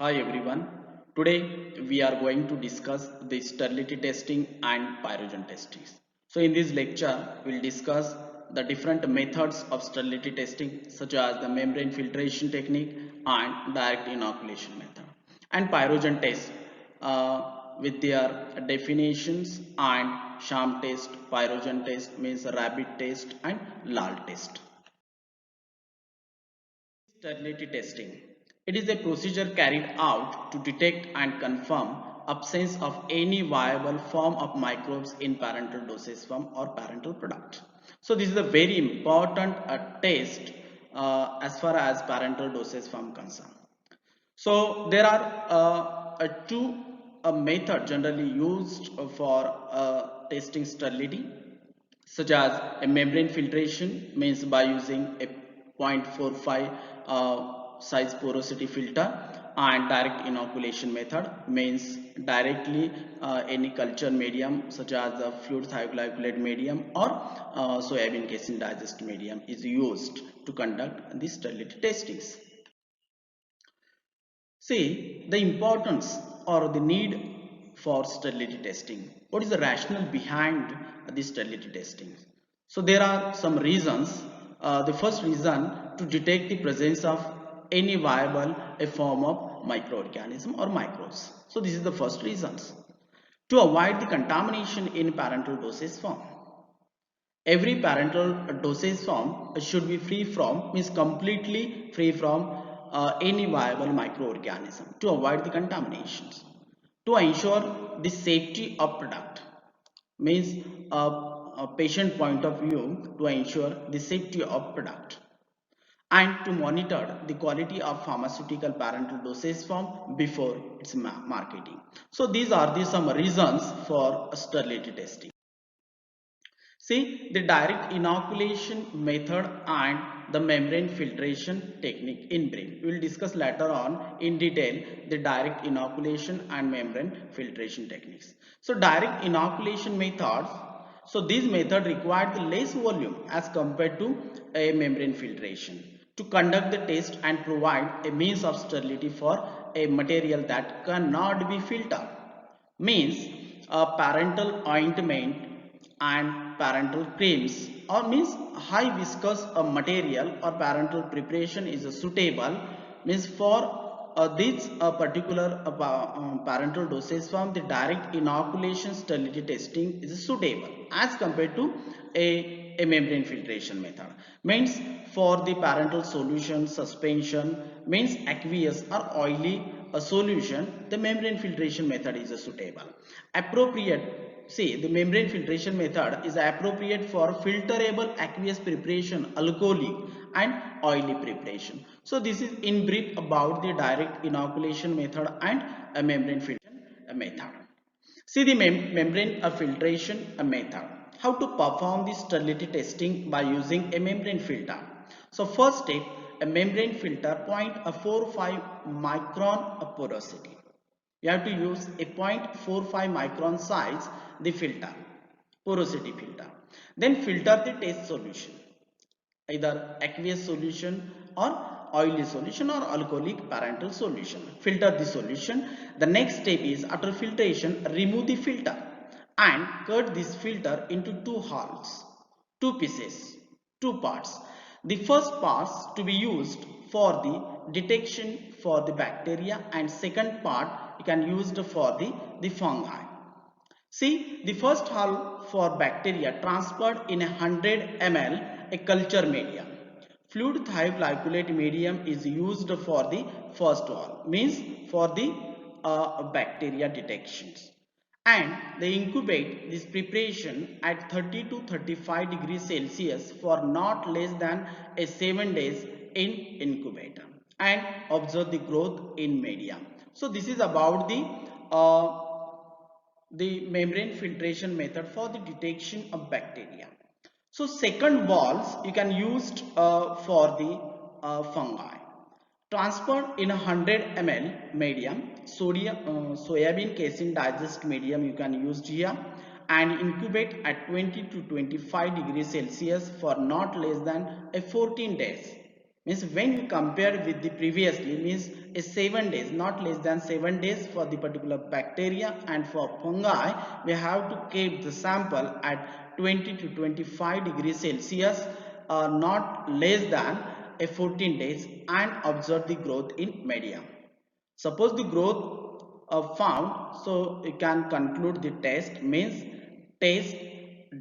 Hi everyone. Today we are going to discuss the sterility testing and pyrogen testing. So in this lecture we'll discuss the different methods of sterility testing such as the membrane filtration technique and direct inoculation method and pyrogen test with their definitions and sham test, pyrogen test means rabbit test and lal test. Sterility testing. It is a procedure carried out to detect and confirm absence of any viable form of microbes in parental dosage form or parental product. So this is a very important test as far as parental dosage form concerned. So there are two method generally used for testing sterility, such as a membrane filtration means by using a 0.45 size porosity filter, and direct inoculation method means directly any culture medium such as the fluid thioglycolate medium or soybean casein digest medium is used to conduct the sterility testings. See the importance or the need for sterility testing. What is the rationale behind the sterility testing? So there are some reasons. The first reason, to detect the presence of any viable a form of microorganism or microbes. So this is the first reasons. To avoid the contamination in parental dosage form. Every parental dosage form should be free from, means completely free from any viable microorganism to avoid the contaminations. To ensure the safety of product, means a patient point of view, to ensure the safety of product, and to monitor the quality of pharmaceutical parental dosage form before its marketing. So these are the some reasons for sterility testing. See the direct inoculation method and the membrane filtration technique in brief. We will discuss later on in detail the direct inoculation and membrane filtration techniques. So direct inoculation methods. So this method required less volume as compared to a membrane filtration to conduct the test and provide a means of sterility for a material that cannot be filtered. Means a parental ointment and parental creams, or means high viscous material or parental preparation is suitable, means for this particular parental dosage form, the direct inoculation sterility testing is suitable as compared to a membrane filtration method. Means for the parental solution suspension, means aqueous or oily solution, the membrane filtration method is suitable. Appropriate. See, the membrane filtration method is appropriate for filterable aqueous preparation, alcoholic and oily preparation. So this is in brief about the direct inoculation method and a membrane filtration method. See the membrane filtration method. How to perform the sterility testing by using a membrane filter. So first step, a membrane filter 0.45 micron porosity. You have to use a 0.45 micron size the filter, porosity filter. Then filter the test solution, either aqueous solution or oily solution or alcoholic parental solution. Filter the solution. The next step is, after filtration, remove the filter and cut this filter into two halves, two pieces, two parts. The first parts to be used for the detection for the bacteria, and second part you can use for the fungi. See, the first hull for bacteria transferred in 100 ml a culture medium. Fluid thioglycolate medium is used for the first hull, means for the bacteria detections. And they incubate this preparation at 30 to 35 degrees Celsius for not less than 7 days in incubator and observe the growth in medium. So this is about the membrane filtration method for the detection of bacteria. So second walls you can use for the fungi. Transferred in 100 ml medium, soybean casein digest medium you can use here, and incubate at 20 to 25 degrees Celsius for not less than 14 days. Means when we compare with the previously, means is 7 days, not less than 7 days for the particular bacteria, and for fungi we have to keep the sample at 20 to 25 degrees Celsius, not less than a 14 days, and observe the growth in media. Suppose the growth found, so you can conclude the test, means test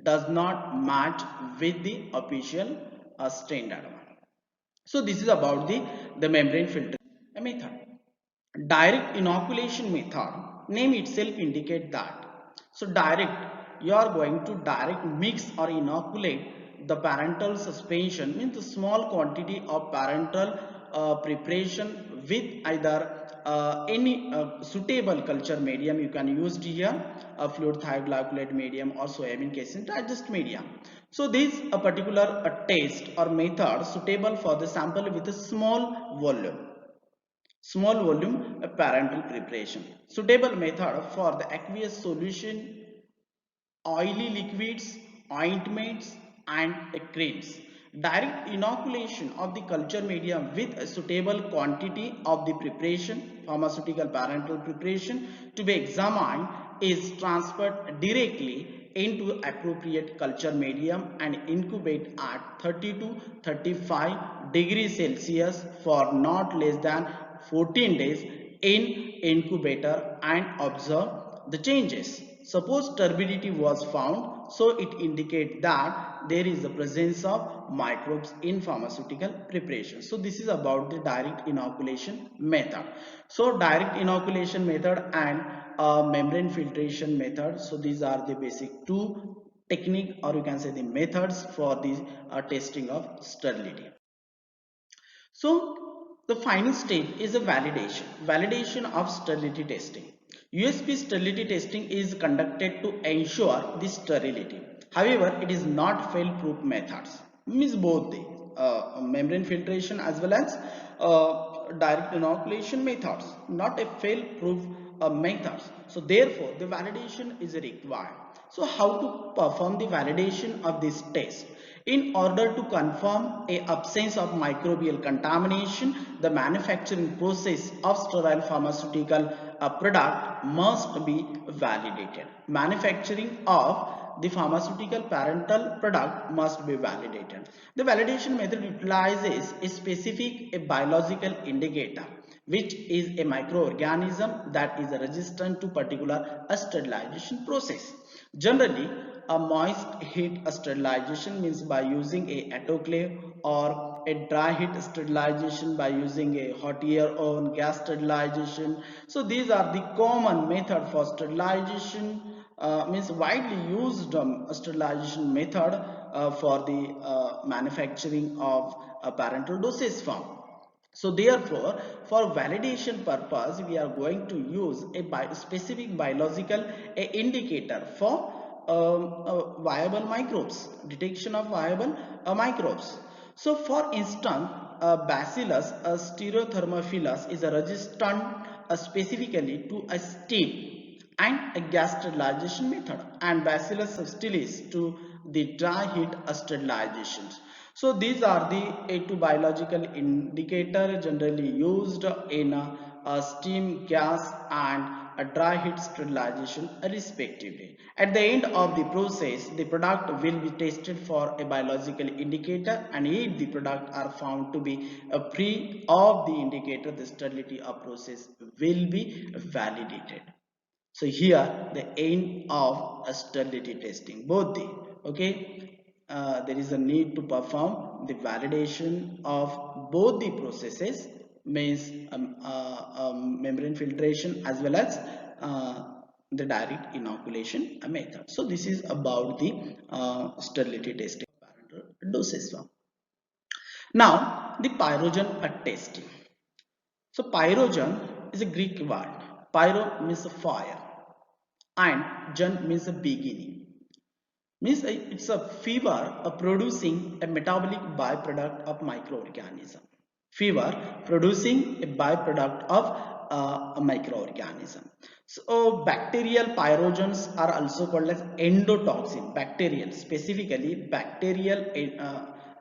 does not match with the official standard. So this is about the membrane filtration method. Direct inoculation method, name itself indicate that. So direct, you are going to direct mix or inoculate the parental suspension, means the small quantity of parental preparation with either any suitable culture medium. You can use here a fluid thioglycolate medium or soybean casein digest medium. So this a particular test or method suitable for the sample with a small volume parental preparation. Suitable method for the aqueous solution, oily liquids, ointments, and creams. Direct inoculation of the culture medium with a suitable quantity of the preparation, pharmaceutical parental preparation, to be examined is transferred directly into appropriate culture medium and incubate at 30 to 35 degrees Celsius for not less than 14 days in incubator and observe the changes. Suppose turbidity was found, so it indicates that there is the presence of microbes in pharmaceutical preparation. So this is about the direct inoculation method. So direct inoculation method and membrane filtration method. So these are the basic two technique, or you can say the methods for the testing of sterility. So the final step is a validation of sterility testing. USP sterility testing is conducted to ensure the sterility. However, it is not fail-proof methods. Means both the membrane filtration as well as direct inoculation methods, not a fail-proof methods. So therefore, the validation is required. So how to perform the validation of this test? In order to confirm a absence of microbial contamination, the manufacturing process of sterile pharmaceutical product must be validated. Manufacturing of the pharmaceutical parental product must be validated. The validation method utilizes a specific biological indicator, which is a microorganism that is resistant to particular sterilization process. Generally, a moist heat sterilization means by using a autoclave, or a dry heat sterilization by using a hot air oven, gas sterilization. So these are the common method for sterilization, means widely used sterilization method for the manufacturing of a parental dosage form. So therefore, for validation purpose, we are going to use a specific biological indicator for viable microbes, detection of viable microbes. So for instance, Bacillus stereothermophilus is a resistant specifically to a steam and a gas sterilization method, and Bacillus subtilis to the dry heat sterilizations. So these are the two biological indicator generally used in steam, gas, and a dry heat sterilization respectively. At the end of the process, the product will be tested for a biological indicator, and if the product are found to be free of the indicator, the sterility of process will be validated. So here the end of sterility testing, both the there is a need to perform the validation of both the processes, means membrane filtration as well as the direct inoculation method. So this is about the sterility testing dosage form. Now the pyrogen testing. So pyrogen is a Greek word. Pyro means fire and gen means a beginning. Means it's a fever producing a metabolic byproduct of microorganism. Fever producing a byproduct of a microorganism. So bacterial pyrogens are also called as endotoxin. Bacterial, specifically bacterial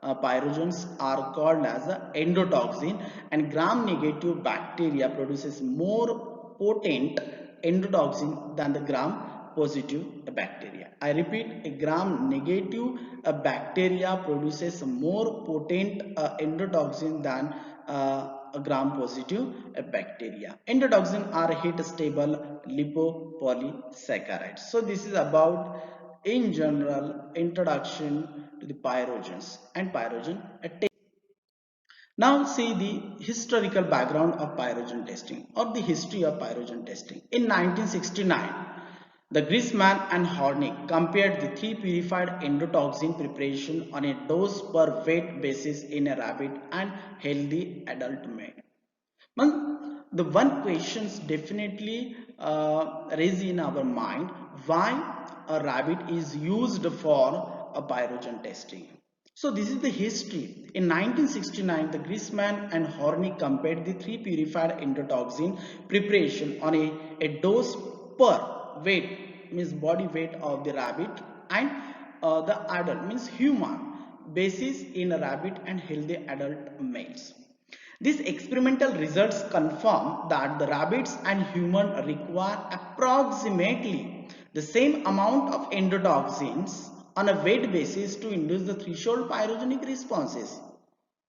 pyrogens are called as a endotoxin, and gram-negative bacteria produces more potent endotoxin than the gram-positive bacteria. I repeat, a gram-negative bacteria produces more potent endotoxin than a gram-positive bacteria. Endotoxin are heat-stable lipopolysaccharides. So this is about, in general, introduction to the pyrogens and pyrogen testing. Now see the historical background of pyrogen testing, or the history of pyrogen testing. In 1969, the Grisman and Hornick compared the three purified endotoxin preparation on a dose per weight basis in a rabbit and healthy adult male. Well, the one questions definitely raise in our mind, why a rabbit is used for a pyrogen testing. So this is the history. In 1969, the Grisman and Hornick compared the three purified endotoxin preparation on a dose per weight, means body weight of the rabbit, and the adult, means human basis in a rabbit and healthy adult males. These experimental results confirm that the rabbits and humans require approximately the same amount of endotoxins on a weight basis to induce the threshold pyrogenic responses.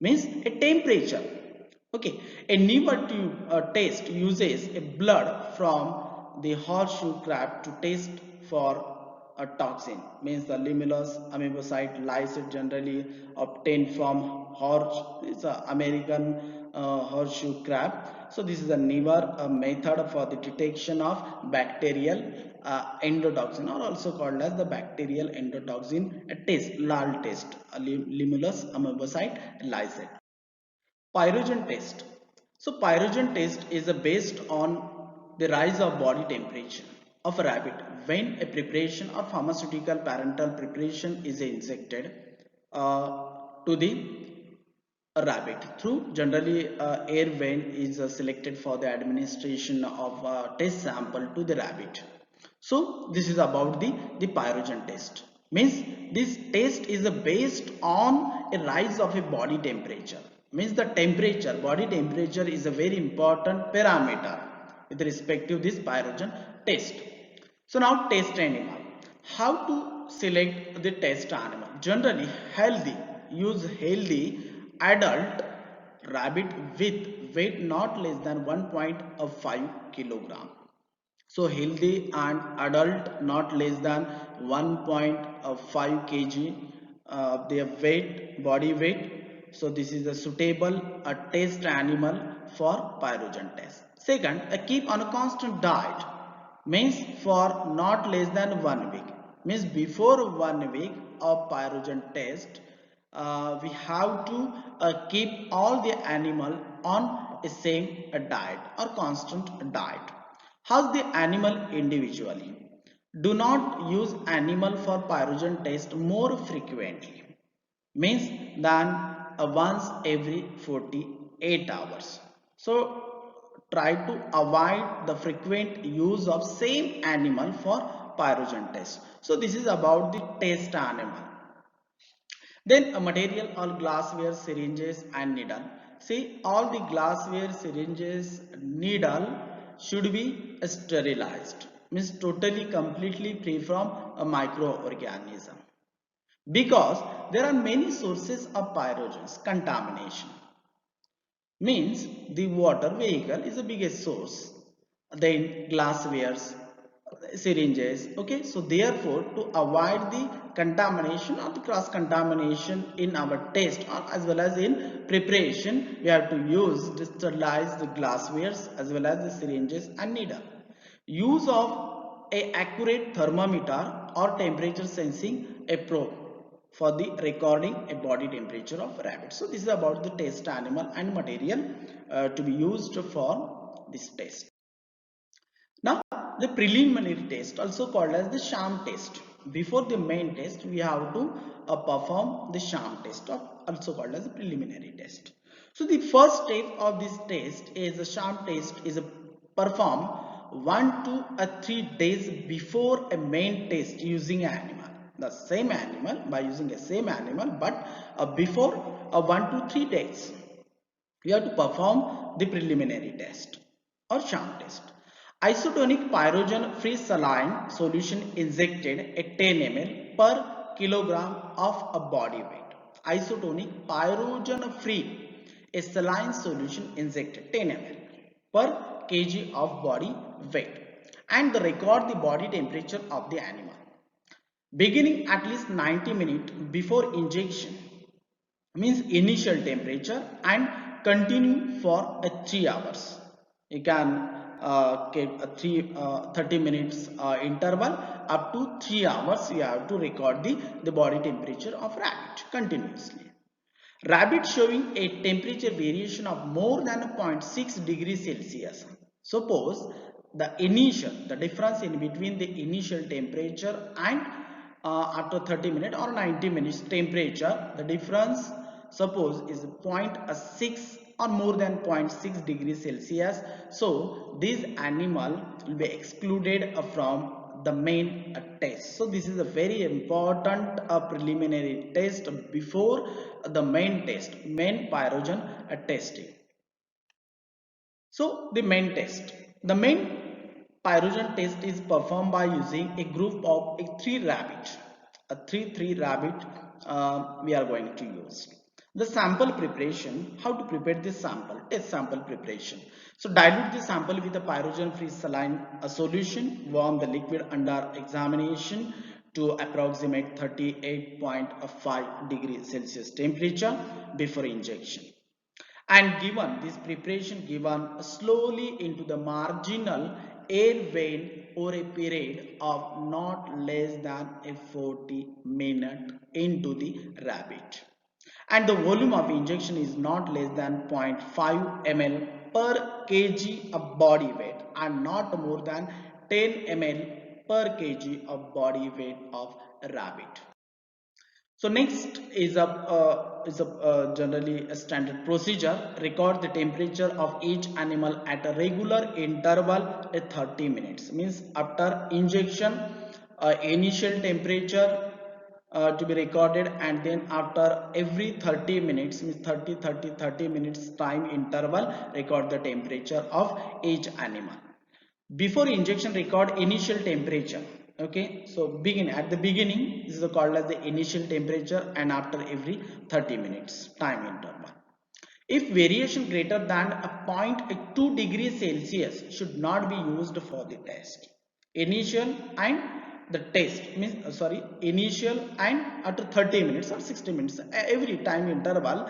Means a temperature. Okay, a newer tube test uses a blood from the horseshoe crab to test for a toxin, means the Limulus amoebocyte lysate, generally obtained from horse, it's a American horseshoe crab. So this is a newer method for the detection of bacterial endotoxin, or also called as the bacterial endotoxin test, LAL test, Limulus amoebocyte lysate. Pyrogen test. So pyrogen test is based on the rise of body temperature of a rabbit when a preparation or pharmaceutical parental preparation is injected to the rabbit through, generally air vein is selected for the administration of test sample to the rabbit. So this is about the pyrogen test. Means this test is based on a rise of a body temperature. Means the temperature, body temperature is a very important parameter with respect to this pyrogen test. So now test animal. How to select the test animal? Generally use healthy adult rabbit with weight not less than 1.5 kilogram. So healthy and adult not less than 1.5 kg their weight, body weight. So this is a suitable test animal for pyrogen test. Second, keep on a constant diet, means for not less than 1 week. Means before 1 week of pyrogen test, we have to keep all the animal on a same diet or constant diet. How's the animal individually? Do not use animal for pyrogen test more frequently, means than once every 48 hours. So try to avoid the frequent use of same animal for pyrogen test. So this is about the test animal. Then a material, all glassware, syringes and needle. See, all the glassware, syringes, needle should be sterilized. Means totally completely free from a microorganism. Because there are many sources of pyrogens contamination. Means the water vehicle is the biggest source. Then glasswares, syringes. Okay, so therefore to avoid the contamination or the cross contamination in our test or as well as in preparation, we have to use sterilized glasswares as well as the syringes and needle. Use of a accurate thermometer or temperature sensing a probe for the recording a body temperature of rabbit. So this is about the test animal and material to be used for this test. Now the preliminary test, also called as the sham test. Before the main test, we have to perform the sham test, or also called as the preliminary test. So the first step of this test is the sham test is performed 1 to 3 days before a main test using an animal. the same animal, by using a same animal, but before 1 to 3 days we have to perform the preliminary test or sham test. Isotonic pyrogen free saline solution injected at 10 ml per kilogram of a body weight. Isotonic pyrogen free a saline solution injected 10 ml per kg of body weight, and record the body temperature of the animal beginning at least 90 minutes before injection, means initial temperature, and continue for 3 hours. You can keep a 30 minutes interval up to 3 hours. You have to record the body temperature of rabbit continuously. Rabbit showing a temperature variation of more than 0.6 degrees Celsius. Suppose the difference in between the initial temperature and after 30 minutes or 90 minutes temperature, the difference suppose is 0.6 or more than 0.6 degrees Celsius. So this animal will be excluded from the main test. So this is a very important preliminary test before the main test, main pyrogen testing. So the main test, the main pyrogen test is performed by using a group of 3 rabbit, a 3 rabbit we are going to use. The sample preparation, how to prepare this sample, test sample preparation. So dilute the sample with a pyrogen free saline solution, warm the liquid under examination to approximate 38.5 degrees Celsius temperature before injection, and given this preparation given slowly into the marginal air vein over a period of not less than a 40 minute into the rabbit, and the volume of injection is not less than 0.5 ml per kg of body weight and not more than 10 ml per kg of body weight of rabbit. So next is a generally a standard procedure. Record the temperature of each animal at a regular interval at 30 minutes. Means after injection, initial temperature to be recorded, and then after every 30 minutes, means 30 minutes time interval, record the temperature of each animal. Before injection, record initial temperature. Okay, so begin at the beginning, this is called as the initial temperature, and after every 30 minutes time interval. If variation greater than a zero point 0.2 degrees Celsius should not be used for the test. Initial and the test means initial and after 30 minutes or 60 minutes every time interval,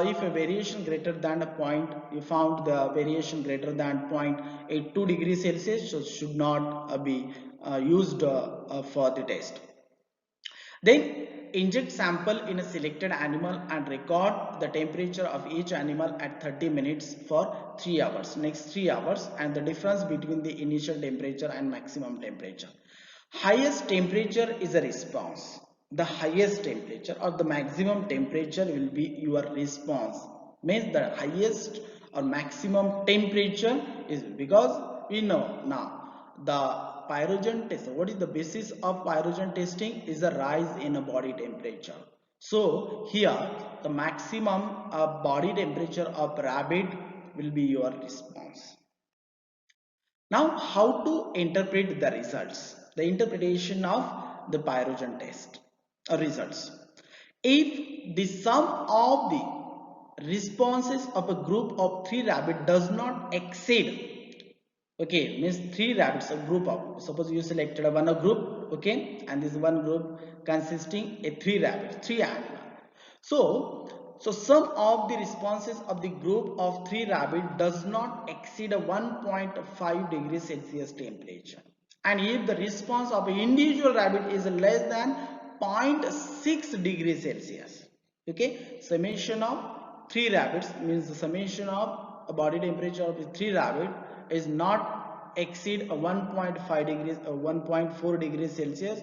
if a variation greater than a point, you found the variation greater than 0.82 degrees Celsius, so should not be used for the test. Then inject sample in a selected animal and record the temperature of each animal at 30 minutes for 3 hours, next 3 hours, and the difference between the initial temperature and maximum temperature. Highest temperature is a response. The highest temperature or the maximum temperature will be your response. Means the highest or maximum temperature is, because we know now the pyrogen test, what is the basis of pyrogen testing, is a rise in a body temperature. So here the maximum body temperature of rabbit will be your response. Now how to interpret the results, the interpretation of the pyrogen test results. If the sum of the responses of a group of 3 rabbit does not exceed, okay, means 3 rabbits, a group of, suppose you selected one group, okay, and this one group consisting a 3 rabbits, 3 animals. So sum of the responses of the group of 3 rabbit does not exceed a 1.5 degrees Celsius temperature, and if the response of an individual rabbit is less than 0.6 degrees Celsius, okay, summation of 3 rabbits means the summation of a body temperature of 3 rabbit is not exceed a 1.5 degrees or 1.4 degrees Celsius,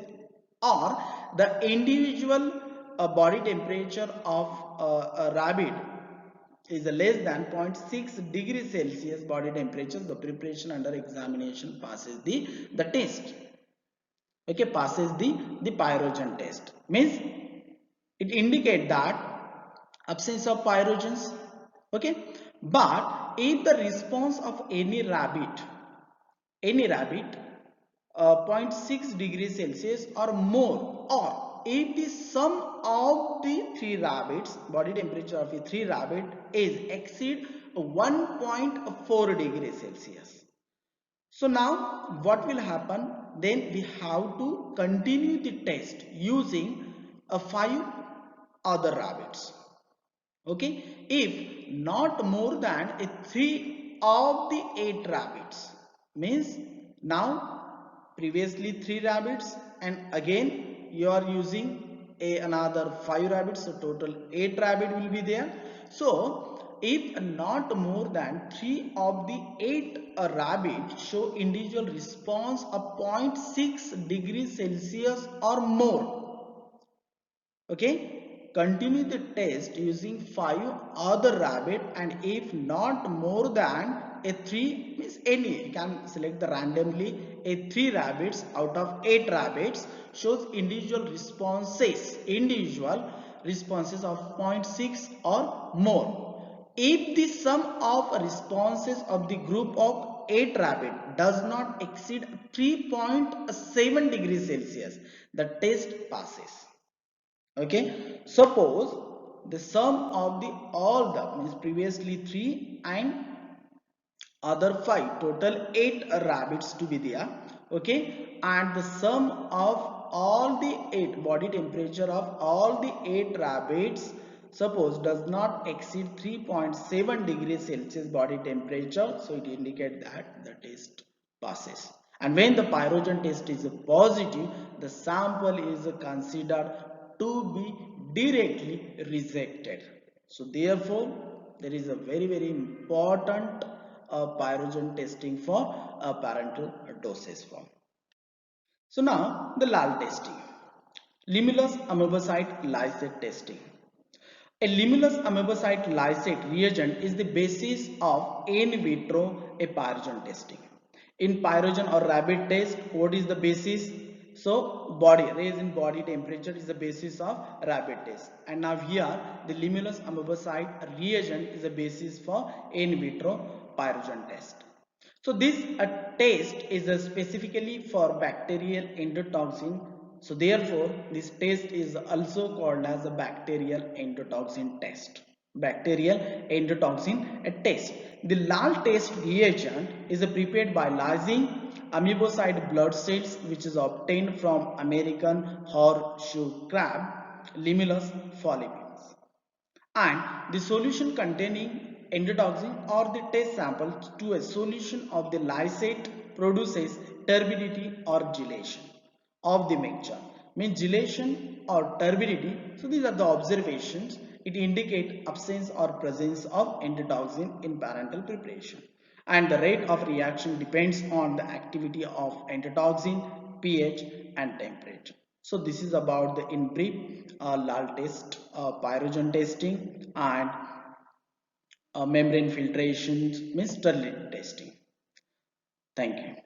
or the individual body temperature of a rabbit is less than 0.6 degrees Celsius body temperature, the preparation under examination passes the test. okay, passes the pyrogen test. Means it indicate that absence of pyrogens, okay. But if the response of any rabbit 0.6 degrees Celsius or more, or if the sum of the three rabbits body temperature of the three rabbit is exceed 1.4 degrees Celsius. So now what will happen? Then we have to continue the test using a 5 other rabbits. Okay, if not more than a 3 of the 8 rabbits, means now previously 3 rabbits and again you are using another 5 rabbits, so total 8 rabbit will be there. So if not more than 3 of the 8 rabbit show individual response of 0.6 degrees Celsius or more, okay, continue the test using 5 other rabbit, and if not more than a 3, means any, you can select the randomly a 3 rabbits out of 8 rabbits shows individual responses of 0.6 or more. If the sum of responses of the group of 8 rabbit does not exceed 3.7 degrees Celsius, the test passes. Okay, suppose the sum of the all the means previously 3 and other 5, total 8 rabbits to be there, okay, and the sum of all the 8 body temperature of all the 8 rabbits suppose does not exceed 3.7 degrees Celsius body temperature, so it indicates that the test passes. And when the pyrogen test is positive, the sample is considered to be directly rejected. So therefore there is a very important pyrogen testing for parental dosage form. So now the LAL testing, Limulus amoebocyte lysate testing. A Limulus amoebocyte lysate reagent is the basis of in vitro a pyrogen testing. In pyrogen or rabbit test, what is the basis? So body, raise in body temperature is the basis of rabbit test. And now here the Limulus amoebocyte reagent is the basis for in vitro pyrogen test. So this test is specifically for bacterial endotoxin. So therefore this test is also called as a bacterial endotoxin test. Bacterial endotoxin test. The LAL test reagent is prepared by lysing amoebocyte blood cells, which is obtained from American horseshoe crab, Limulus folipius, and the solution containing endotoxin or the test sample to a solution of the lysate produces turbidity or gelation of the mixture. Means gelation or turbidity. So these are the observations. It indicates absence or presence of endotoxin in parental preparation. And the rate of reaction depends on the activity of endotoxin, pH and temperature. So this is about the in brief LAL test, pyrogen testing and membrane filtration, means sterility testing. Thank you.